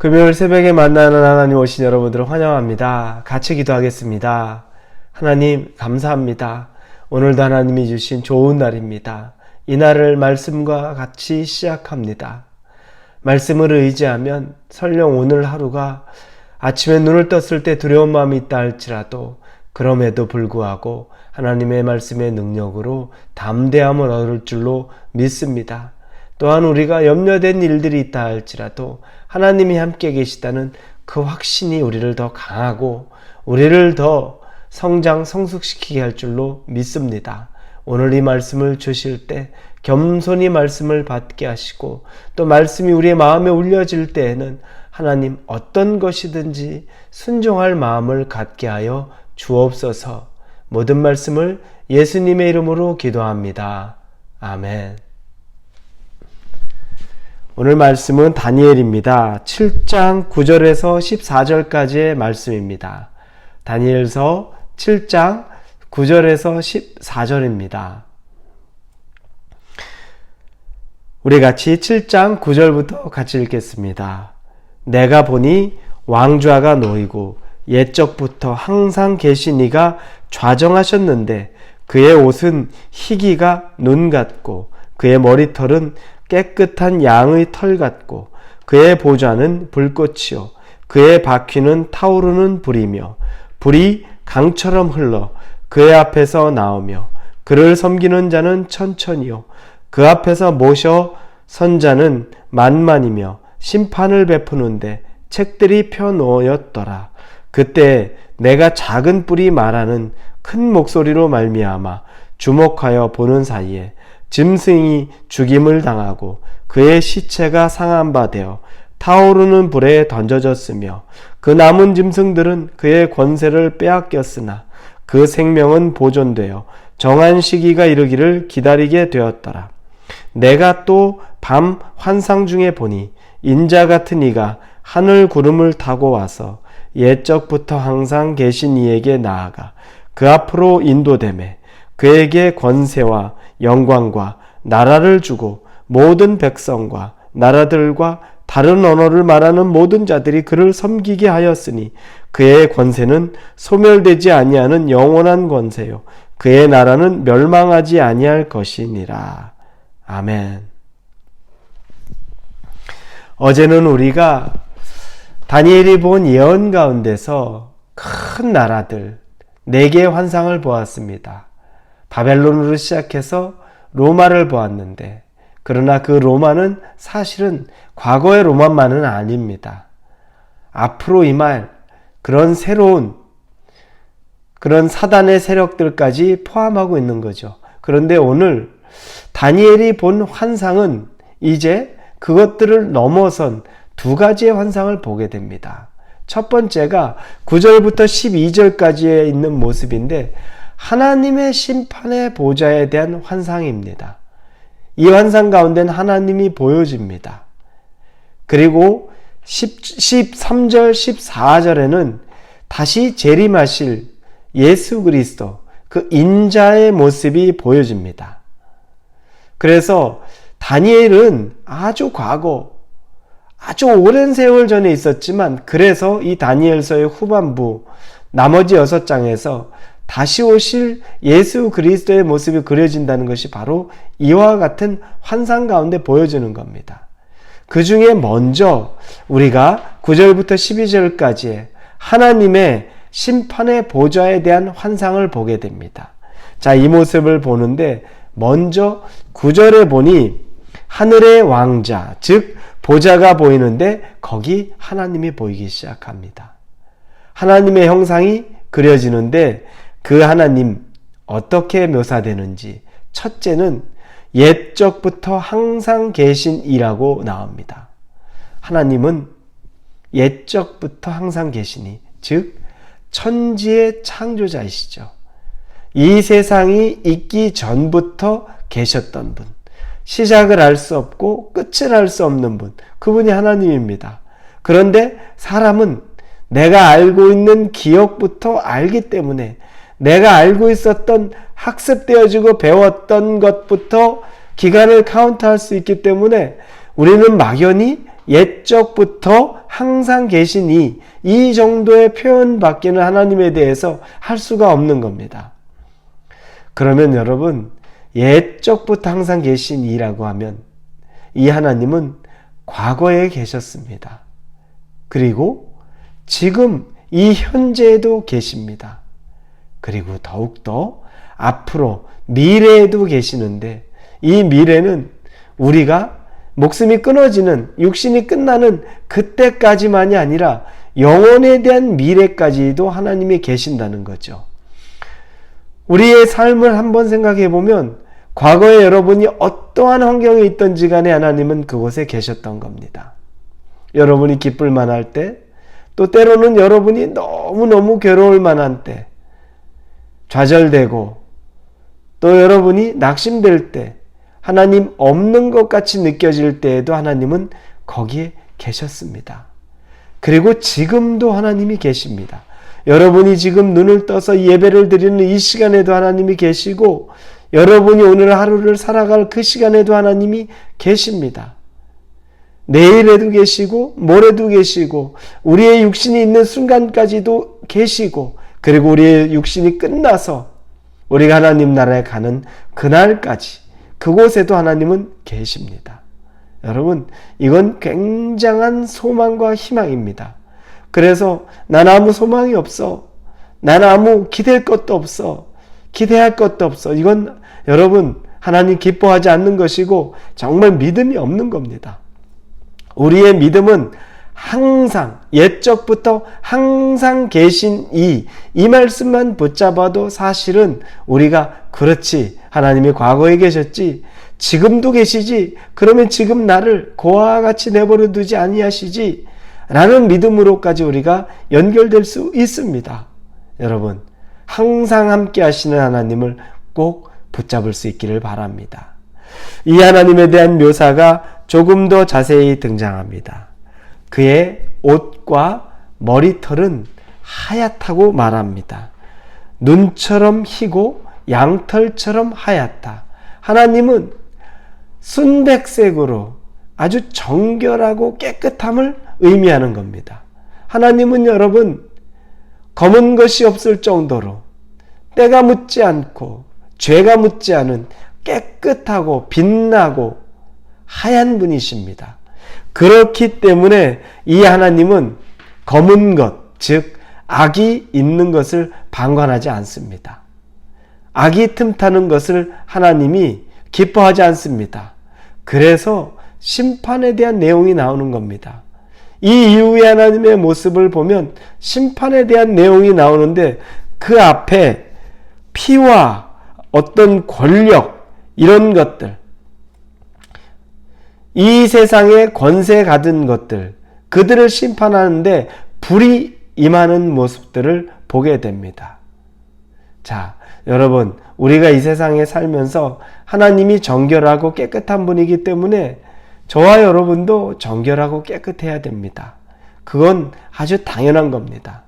금요일 새벽에 만나는 하나님 오신 여러분들을 환영합니다. 같이 기도하겠습니다. 하나님 감사합니다. 오늘도 하나님이 주신 좋은 날입니다. 이 날을 말씀과 같이 시작합니다. 말씀을 의지하면 설령 오늘 하루가 아침에 눈을 떴을 때 두려운 마음이 있다 할지라도 그럼에도 불구하고 하나님의 말씀의 능력으로 담대함을 얻을 줄로 믿습니다. 또한 우리가 염려된 일들이 있다 할지라도 하나님이 함께 계시다는 그 확신이 우리를 더 강하고 우리를 더 성장, 성숙시키게 할 줄로 믿습니다. 오늘 이 말씀을 주실 때 겸손히 말씀을 받게 하시고 또 말씀이 우리의 마음에 울려질 때에는 하나님 어떤 것이든지 순종할 마음을 갖게 하여 주옵소서. 모든 말씀을 예수님의 이름으로 기도합니다. 아멘. 오늘 말씀은 다니엘입니다. 7장 9절에서 14절까지의 말씀입니다. 다니엘서 7장 9절에서 14절입니다. 우리 같이 7장 9절부터 같이 읽겠습니다. 내가 보니 왕좌가 놓이고 옛적부터 항상 계신 이가 좌정하셨는데 그의 옷은 희기가 눈 같고 그의 머리털은 깨끗한 양의 털 같고 그의 보좌는 불꽃이요 그의 바퀴는 타오르는 불이며 불이 강처럼 흘러 그의 앞에서 나오며 그를 섬기는 자는 천천히요 그 앞에서 모셔 선 자는 만만이며 심판을 베푸는데 책들이 펴놓였더라. 그때 내가 작은 뿔이 말하는 큰 목소리로 말미암아 주목하여 보는 사이에 짐승이 죽임을 당하고 그의 시체가 상한 바 되어 타오르는 불에 던져졌으며 그 남은 짐승들은 그의 권세를 빼앗겼으나 그 생명은 보존되어 정한 시기가 이르기를 기다리게 되었더라. 내가 또 밤 환상 중에 보니 인자 같은 이가 하늘 구름을 타고 와서 옛적부터 항상 계신 이에게 나아가 그 앞으로 인도되매 그에게 권세와 영광과 나라를 주고 모든 백성과 나라들과 다른 언어를 말하는 모든 자들이 그를 섬기게 하였으니 그의 권세는 소멸되지 아니하는 영원한 권세요 그의 나라는 멸망하지 아니할 것이니라. 아멘. 어제는 우리가 다니엘이 본 예언 가운데서 큰 나라들 4개의 환상을 보았습니다. 바벨론으로 시작해서 로마를 보았는데 그러나 그 로마는 사실은 과거의 로마만은 아닙니다. 앞으로 임할 그런 새로운 그런 사단의 세력들까지 포함하고 있는 거죠. 그런데 오늘 다니엘이 본 환상은 이제 그것들을 넘어선 2가지의 환상을 보게 됩니다. 첫 번째가 9절부터 12절까지에 있는 모습인데 하나님의 심판의 보좌에 대한 환상입니다. 이 환상 가운데는 하나님이 보여집니다. 그리고 13절, 14절에는 다시 재림하실 예수 그리스도, 그 인자의 모습이 보여집니다. 그래서 다니엘은 아주 과거, 아주 오랜 세월 전에 있었지만 그래서 이 다니엘서의 후반부 나머지 6장에서 다시 오실 예수 그리스도의 모습이 그려진다는 것이 바로 이와 같은 환상 가운데 보여주는 겁니다. 그 중에 먼저 우리가 9절부터 12절까지의 하나님의 심판의 보좌에 대한 환상을 보게 됩니다. 자, 이 모습을 보는데 먼저 9절에 보니 하늘의 왕자, 즉 보좌가 보이는데 거기 하나님이 보이기 시작합니다. 하나님의 형상이 그려지는데 그 하나님 어떻게 묘사되는지 첫째는 옛적부터 항상 계신 이라고 나옵니다. 하나님은 옛적부터 항상 계시니 즉 천지의 창조자이시죠. 이 세상이 있기 전부터 계셨던 분, 시작을 알 수 없고 끝을 알 수 없는 분, 그분이 하나님입니다. 그런데 사람은 내가 알고 있는 기억부터 알기 때문에 내가 알고 있었던 학습되어지고 배웠던 것부터 기간을 카운트할 수 있기 때문에 우리는 막연히 옛적부터 항상 계시니 이 정도의 표현밖에는 하나님에 대해서 할 수가 없는 겁니다. 그러면 여러분, 옛적부터 항상 계시니라고 하면 이 하나님은 과거에 계셨습니다. 그리고 지금 이 현재에도 계십니다. 그리고 더욱더 앞으로 미래에도 계시는데 이 미래는 우리가 목숨이 끊어지는, 육신이 끝나는 그때까지만이 아니라 영혼에 대한 미래까지도 하나님이 계신다는 거죠. 우리의 삶을 한번 생각해 보면 과거에 여러분이 어떠한 환경에 있든지 간에 하나님은 그곳에 계셨던 겁니다. 여러분이 기쁠 만할 때, 또 때로는 여러분이 너무너무 괴로울 만한 때, 좌절되고 또 여러분이 낙심될 때, 하나님 없는 것 같이 느껴질 때에도 하나님은 거기에 계셨습니다. 그리고 지금도 하나님이 계십니다. 여러분이 지금 눈을 떠서 예배를 드리는 이 시간에도 하나님이 계시고, 여러분이 오늘 하루를 살아갈 그 시간에도 하나님이 계십니다. 내일에도 계시고 모레도 계시고 우리의 육신이 있는 순간까지도 계시고, 그리고 우리의 육신이 끝나서 우리가 하나님 나라에 가는 그날까지 그곳에도 하나님은 계십니다. 여러분, 이건 굉장한 소망과 희망입니다. 그래서 나는 아무 소망이 없어, 나는 아무 기댈 것도 없어, 기대할 것도 없어, 이건 여러분 하나님 기뻐하지 않는 것이고 정말 믿음이 없는 겁니다. 우리의 믿음은 항상, 옛적부터 항상 계신 이 말씀만 붙잡아도 사실은 우리가 그렇지, 하나님이 과거에 계셨지, 지금도 계시지, 그러면 지금 나를 고아와 같이 내버려 두지 아니하시지 라는 믿음으로까지 우리가 연결될 수 있습니다. 여러분, 항상 함께 하시는 하나님을 꼭 붙잡을 수 있기를 바랍니다. 이 하나님에 대한 묘사가 조금 더 자세히 등장합니다. 그의 옷과 머리털은 하얗다고 말합니다. 눈처럼 희고 양털처럼 하얗다. 하나님은 순백색으로 아주 정결하고 깨끗함을 의미하는 겁니다. 하나님은 여러분 검은 것이 없을 정도로 때가 묻지 않고 죄가 묻지 않은 깨끗하고 빛나고 하얀 분이십니다. 그렇기 때문에 이 하나님은 검은 것, 즉 악이 있는 것을 방관하지 않습니다. 악이 틈타는 것을 하나님이 기뻐하지 않습니다. 그래서 심판에 대한 내용이 나오는 겁니다. 이 이후에 하나님의 모습을 보면 심판에 대한 내용이 나오는데 그 앞에 피와 어떤 권력, 이런 것들, 이 세상에 권세 가진 것들, 그들을 심판하는데 불이 임하는 모습들을 보게 됩니다. 자, 여러분, 우리가 이 세상에 살면서 하나님이 정결하고 깨끗한 분이기 때문에 저와 여러분도 정결하고 깨끗해야 됩니다. 그건 아주 당연한 겁니다.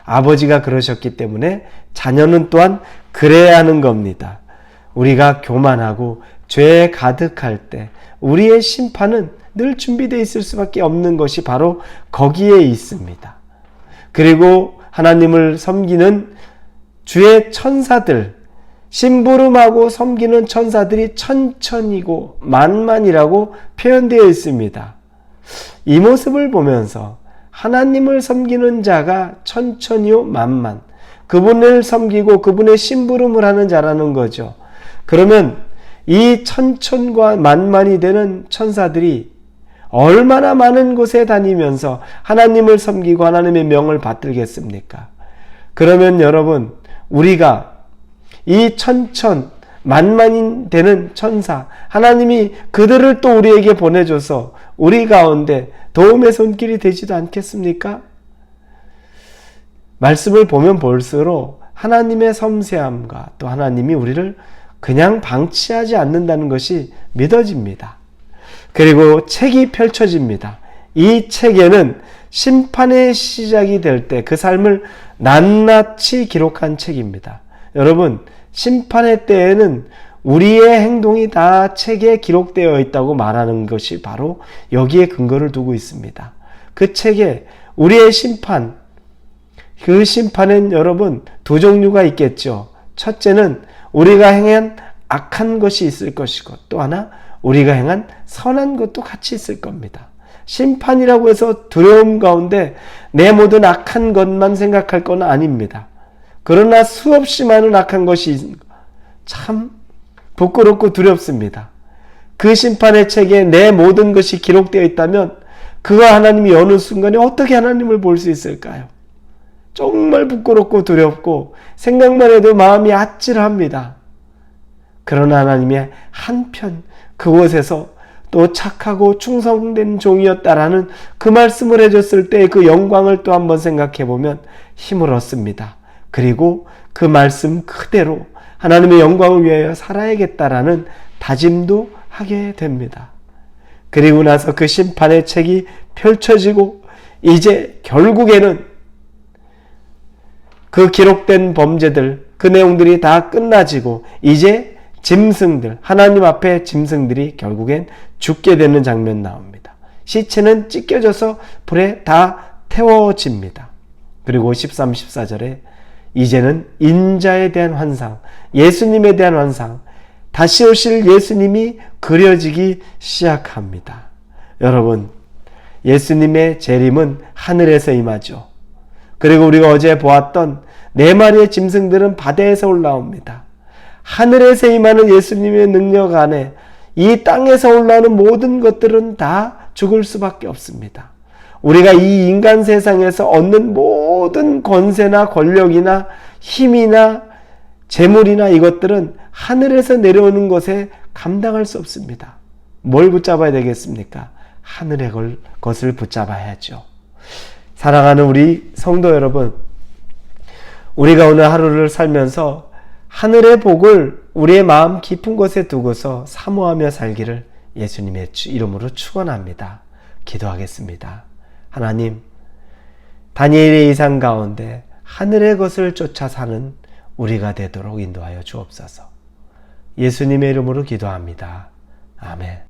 아버지가 그러셨기 때문에 자녀는 또한 그래야 하는 겁니다. 우리가 교만하고 죄에 가득할 때 우리의 심판은 늘 준비되어 있을 수밖에 없는 것이 바로 거기에 있습니다. 그리고 하나님을 섬기는 주의 천사들, 심부름하고 섬기는 천사들이 천천이고 만만이라고 표현되어 있습니다. 이 모습을 보면서 하나님을 섬기는 자가 천천히요 만만, 그분을 섬기고 그분의 심부름을 하는 자라는 거죠. 그러면 이 천천과 만만이 되는 천사들이 얼마나 많은 곳에 다니면서 하나님을 섬기고 하나님의 명을 받들겠습니까? 그러면 여러분, 우리가 이 천천 만만이 되는 천사, 하나님이 그들을 또 우리에게 보내줘서 우리 가운데 도움의 손길이 되지도 않겠습니까? 말씀을 보면 볼수록 하나님의 섬세함과 또 하나님이 우리를 그냥 방치하지 않는다는 것이 믿어집니다. 그리고 책이 펼쳐집니다. 이 책에는 심판의 시작이 될 때 그 삶을 낱낱이 기록한 책입니다. 여러분, 심판의 때에는 우리의 행동이 다 책에 기록되어 있다고 말하는 것이 바로 여기에 근거를 두고 있습니다. 그 책에 우리의 심판, 그 심판은 여러분 두 종류가 있겠죠. 첫째는 우리가 행한 악한 것이 있을 것이고, 또 하나 우리가 행한 선한 것도 같이 있을 겁니다. 심판이라고 해서 두려움 가운데 내 모든 악한 것만 생각할 건 아닙니다. 그러나 수없이 많은 악한 것이 참 부끄럽고 두렵습니다. 그 심판의 책에 내 모든 것이 기록되어 있다면 그가 하나님이 어느 순간에 어떻게 하나님을 볼 수 있을까요? 정말 부끄럽고 두렵고 생각만 해도 마음이 아찔합니다. 그러나 하나님의 한편 그곳에서 또 착하고 충성된 종이었다라는 그 말씀을 해줬을 때 그 영광을 또 한번 생각해 보면 힘을 얻습니다. 그리고 그 말씀 그대로 하나님의 영광을 위하여 살아야겠다라는 다짐도 하게 됩니다. 그리고 나서 그 심판의 책이 펼쳐지고 이제 결국에는 그 기록된 범죄들, 그 내용들이 다 끝나지고 이제 짐승들, 하나님 앞에 짐승들이 결국엔 죽게 되는 장면 나옵니다. 시체는 찢겨져서 불에 다 태워집니다. 그리고 13, 14절에 이제는 인자에 대한 환상, 예수님에 대한 환상, 다시 오실 예수님이 그려지기 시작합니다. 여러분, 예수님의 재림은 하늘에서 임하죠. 그리고 우리가 어제 보았던 네 마리의 짐승들은 바다에서 올라옵니다. 하늘에서 임하는 예수님의 능력 안에 이 땅에서 올라오는 모든 것들은 다 죽을 수밖에 없습니다. 우리가 이 인간 세상에서 얻는 모든 권세나 권력이나 힘이나 재물이나 이것들은 하늘에서 내려오는 것에 감당할 수 없습니다. 뭘 붙잡아야 되겠습니까? 하늘의 것을 붙잡아야죠. 사랑하는 우리 성도 여러분, 우리가 오늘 하루를 살면서 하늘의 복을 우리의 마음 깊은 곳에 두고서 사모하며 살기를 예수님의 이름으로 축원합니다. 기도하겠습니다. 하나님, 다니엘의 이상 가운데 하늘의 것을 쫓아 사는 우리가 되도록 인도하여 주옵소서. 예수님의 이름으로 기도합니다. 아멘.